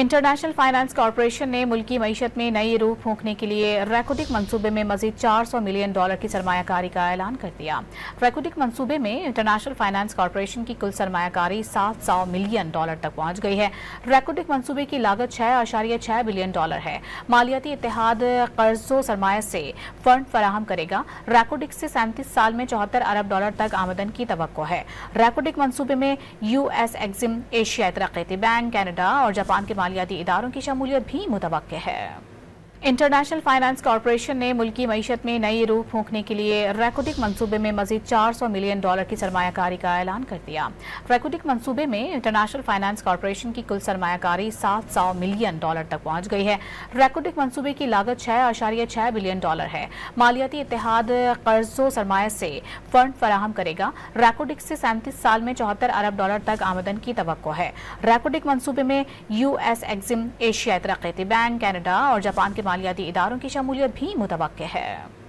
International finance corporation ने मुल्की मईशत में नई रूह फूंकने के लिए रैकोटिक मंसूबे में मजीद $400 मिलियन की सरमायाकारी का ऐलान कर दिया। रैकोटिक मंसूबे में इंटरनेशनल फाइनेंस कॉरपोरेशन की कुल सरमायाकारी $700 मिलियन तक पहुंच गई है। रैकोटिक मंसूबे की लागत $6.6 बिलियन है। मालियाती इत्तेहाद कर्जो सरमाया से फंड फराहम करेगा। रैकोटिक से 37 साल में $74 अरब तक आमदन की तवक्को है। रैकोटिक मंसूबे में US एक्जिम, एशियाई तरक्याती बैंक, कनाडा और जापान के मालियाती इदारों की शमूलियत भी मुतवक्के है। इंटरनेशनल फाइनेंस कॉरपोरेशन ने मुल्की मईशत में नई रूह फूंकने के लिए रैकोटिक मंसूबे में मजीद $400 मिलियन की सरमायाकारी का ऐलान कर दिया। रैकोटिक मंसूबे में इंटरनेशनल फाइनेंस कॉरपोरेशन की कुल सरमायाकारी $700 मिलियन तक पहुंच गई है। रैकोटिक मंसूबे की लागत $6.6 बिलियन है। मालियाती इत्तेहाद कर्जो सरमाया से फंड फराहम करेगा। रैकोटिक से 37 साल में $74 अरब तक आमदन की तवक्को है। रैकोटिक मंसूबे में US एक्जिम, एशियाई तरक्याती बैंक, कनाडा और जापान के मालियाती इदारों की शमूलियत भी मुतवक्के है।